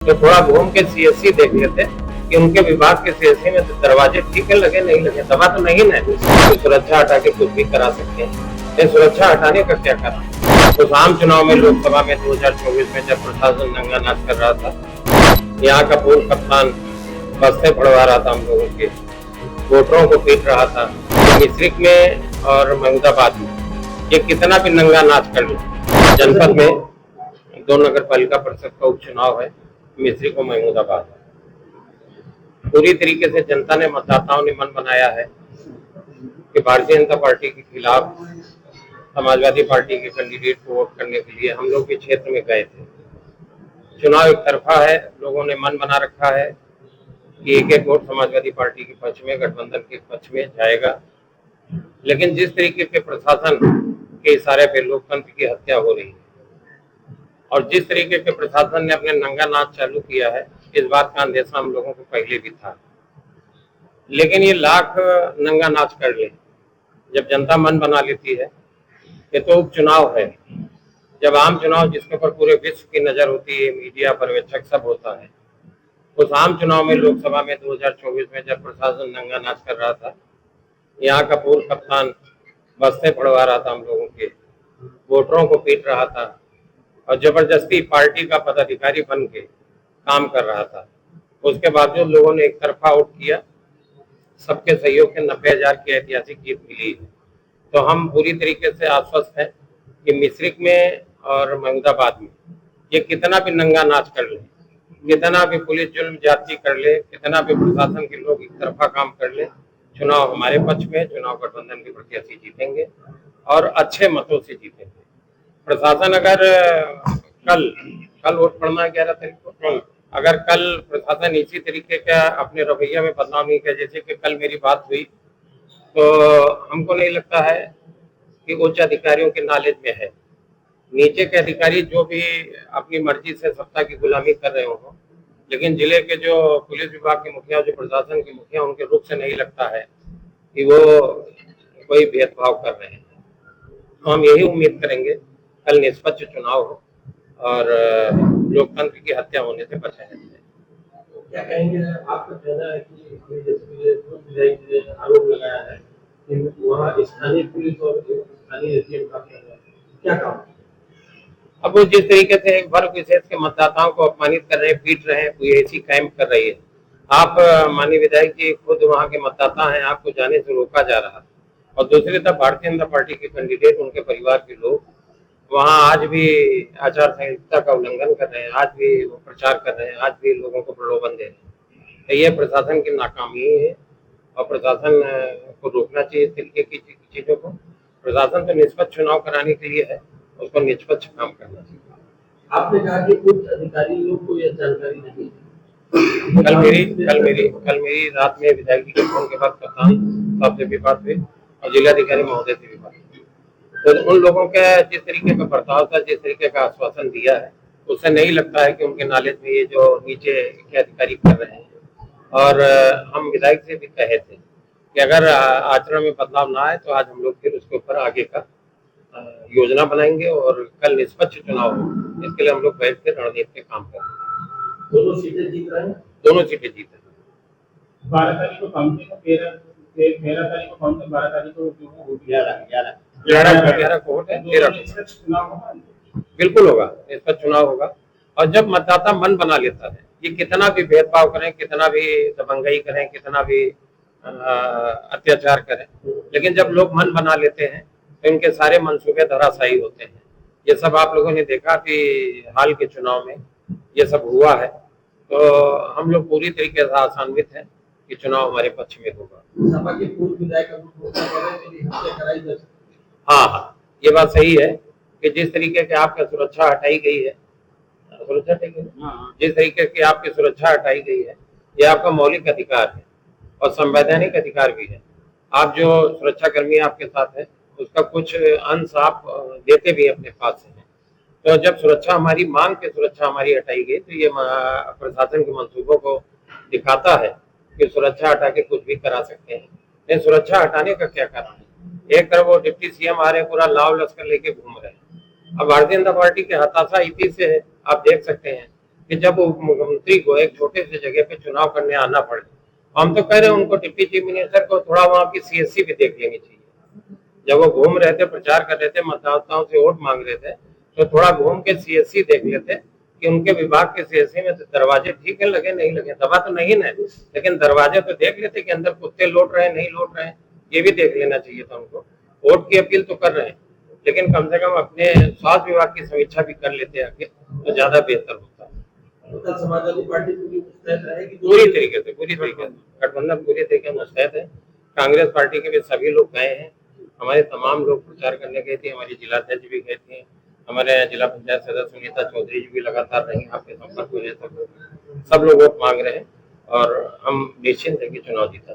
तो थोड़ा घूम के सीएससी देख लेते कि उनके विभाग के सीएससी में दरवाजे ठीक है लगे नहीं लगे, दवा तो नहीं ना तो सुरक्षा हटा के कुछ भी करा सकते हैं। ये सुरक्षा हटाने का क्या करा। उस आम चुनाव में लोकसभा में 2024 में जब प्रशासन नंगा नाच कर रहा था, यहाँ का पूर्व कप्तान बस्ते पड़वा रहा था, हम लोगों के वोटरों को पीट रहा था, मिश्रिक में और महमूदाबाद में ये कितना भी नंगा नाच कर ले। जनपद में 2 नगर पालिका परिषद का उपचुनाव है, मिश्रिक और महमूदाबाद। पूरी तरीके से जनता ने, मतदाताओं ने मन बनाया है कि भारतीय जनता पार्टी के खिलाफ समाजवादी पार्टी के कैंडिडेट को वोट करने के लिए हम लोग भी क्षेत्र में गए थे। चुनाव एक तरफा है, लोगों ने मन बना रखा है कि एक वोट समाजवादी पार्टी के पक्ष में, गठबंधन के पक्ष में जाएगा। लेकिन जिस तरीके के प्रशासन के इशारे पे लोकतंत्र की हत्या हो रही है और जिस तरीके के प्रशासन ने अपने नंगा नाच चालू किया है, इस बात का अंदेशा हम लोगों को पहले भी था। लेकिन ये लाख नंगा नाच कर ले, जब जनता मन बना लेती है, ये तो उपचुनाव है। जब आम चुनाव जिसके ऊपर पूरे विश्व की नजर होती है, मीडिया पर्यवेक्षक सब होता है, उस आम चुनाव में लोकसभा में 2024 में जब प्रशासन नंगा नाच कर रहा था, यहाँ का पूर्व कप्तान बस्ते पड़वा रहा था, हम लोगों के वोटरों को पीट रहा था और जबरदस्ती पार्टी का पदाधिकारी बन के काम कर रहा था। उसके बावजूद लोगों ने एक तरफा वोट किया, सबके सहयोग से 90,000 की ऐतिहासिक जीत मिली है। तो हम पूरी तरीके से आश्वस्त हैं कि मिश्रिक में और महमूदाबाद में ये कितना भी नंगा नाच कर ले, कितना भी पुलिस जुल्म जाति कर ले, कितना भी प्रशासन के लोग एक तरफा काम कर ले, चुनाव हमारे पक्ष में, चुनाव गठबंधन के प्रत्याशी जीतेंगे और अच्छे मतों से जीतेंगे। प्रशासन अगर कल वोट पड़ना है 11 तारीख को, अगर कल प्रशासन इसी तरीके का अपने रवैया में बदलाव नहीं किया, जैसे कि कल मेरी बात हुई, तो हमको नहीं लगता है कि उच्च अधिकारियों के नॉलेज में है। नीचे के अधिकारी जो भी अपनी मर्जी से सत्ता की गुलामी कर रहे हो, लेकिन जिले के जो पुलिस विभाग के मुखिया, जो प्रशासन के मुखिया, उनके रुख से नहीं लगता है कि वो कोई भेदभाव कर रहे हैं। तो हम यही उम्मीद करेंगे कल निष्पक्ष चुनाव हो और लोकतंत्र की हत्या होने से बचा जाए। क्या कहेंगे, आपका कहना है कि आरोप लगाया है कि वहाँ स्थानीय पुलिस और स्थानीय एसडीएम का क्या काम? अब वो जिस तरीके से एक वर्ग विशेष के मतदाताओं को अपमानित कर रहे हैं, पीट रहे हैं, कोई ऐसी कैंप कर रही है। आप माननीय विधायक जी खुद वहाँ के मतदाता हैं, आपको जाने से रोका जा रहा है और दूसरी तरफ भारतीय जनता पार्टी के कैंडिडेट, उनके परिवार के लोग वहाँ आज भी आचार संहिता का उल्लंघन कर रहे हैं, आज भी वो प्रचार कर रहे हैं, आज भी लोगों को प्रलोभन दे रहे हैं। तो ये प्रशासन की नाकामी है और प्रशासन को रोकना चाहिए इस तरीके की चीजों को। प्रशासन तो निष्पक्ष चुनाव कराने के लिए है, उसको निष्पक्ष काम करना चाहिए। आपने कहा कि कुछ अधिकारी लोग को यह जानकारी नहीं है। कल मेरी रात में विधायक जी के फोन के बाद कप्तान साहब से भी बात हुई और जिलाधिकारी महोदय से भी बात हुई। तो उन लोगों के जिस तरीके का बर्ताव था, जिस तरीके का आश्वासन दिया है, उससे नहीं लगता है कि उनके नॉलेज में ये जो नीचे के अधिकारी कर रहे हैं। और हम विधायक से भी कहे थे कि अगर आचरण में बदलाव ना आए तो आज हम लोग फिर उसके ऊपर आगे का योजना बनाएंगे और कल निष्पक्ष चुनाव हो, इसके लिए हम लोग बैठ के रणनीति पे काम करेंगे। दोनों सीटें जीत रहे हैं, दोनों सीटें जीत रहे हैं। 12 तारीख को काउंटिंग, 13 तारीख को काउंटिंग, 12 तारीख को 11 को वोट है, 13 बिल्कुल होगा, निष्पक्ष चुनाव होगा। और जब मतदाता मन बना लेता है, ये कितना भी भेदभाव करें, कितना भी दबंगई करें, कितना भी अत्याचार करें, लेकिन जब लोग मन बना लेते हैं तो इनके सारे मंसूबे धराशायी होते हैं। ये सब आप लोगों ने देखा कि हाल के चुनाव में ये सब हुआ है। तो हम लोग पूरी तरीके से आशान्वित हैं कि चुनाव हमारे पक्ष में होगा। सपा के पूर्व विधायक हाँ, ये बात सही है कि जिस तरीके की आपकी सुरक्षा हटाई गई है, जिस तरीके की आपकी सुरक्षा हटाई गई है, ये आपका मौलिक अधिकार है और संवैधानिक अधिकार भी है। आप जो सुरक्षा कर्मी आपके साथ है, उसका कुछ अंश आप देते भी अपने पास से हैं। तो जब सुरक्षा हमारी, मांग की सुरक्षा हमारी हटाई गई, तो ये प्रशासन के मंसूबों को दिखाता है कि सुरक्षा हटा के कुछ भी करा सकते हैं। लेकिन सुरक्षा हटाने का क्या कारण है? एक तरफ वो डिप्टी सीएम आ रहे, पूरा लाव लश्कर लेके घूम रहे हैं। अब भारतीय जनता पार्टी की हताशा इसी से है। आप देख सकते हैं कि जब उप मुख्यमंत्री को एक छोटे से जगह पे चुनाव करने आना पड़े। हम तो कह रहे हैं उनको डिप्टी चीफ मिनिस्टर को थोड़ा वहाँ की सीएससी भी देख लेनी चाहिए। जब वो घूम रहे थे, प्रचार कर रहे थे, मतदाताओं से वोट मांग रहे थे, तो थोड़ा घूम के सीएससी देख लेते कि उनके विभाग के सीएससी में तो दरवाजे ठीक है लगे नहीं लगे। दवा तो नहीं है, लेकिन दरवाजे तो देख लेते कि अंदर कुत्ते लौट रहे हैं नहीं लौट रहे हैं, ये भी देख लेना चाहिए था उनको। वोट की अपील तो कर रहे हैं, लेकिन कम से कम अपने स्वास्थ्य विभाग की समीक्षा भी कर लेते आगे तो ज्यादा बेहतर होता है। कल समाजवादी पार्टी पूरी मुस्तैद रहेगी, पूरी तरीके से गठबंधन पूरी तरीके से मुस्तैद है। कांग्रेस पार्टी के भी सभी लोग गए हैं, हमारे तमाम लोग प्रचार करने गए थे, हमारी जिलाध्यक्ष भी गए थे, हमारे जिला पंचायत सदस्य सुनीता चौधरी जी भी लगातार रही आपके संपर्क में सब लोग वोट मांग रहे हैं और हम निश्चिंत है कि चुनाव जीता।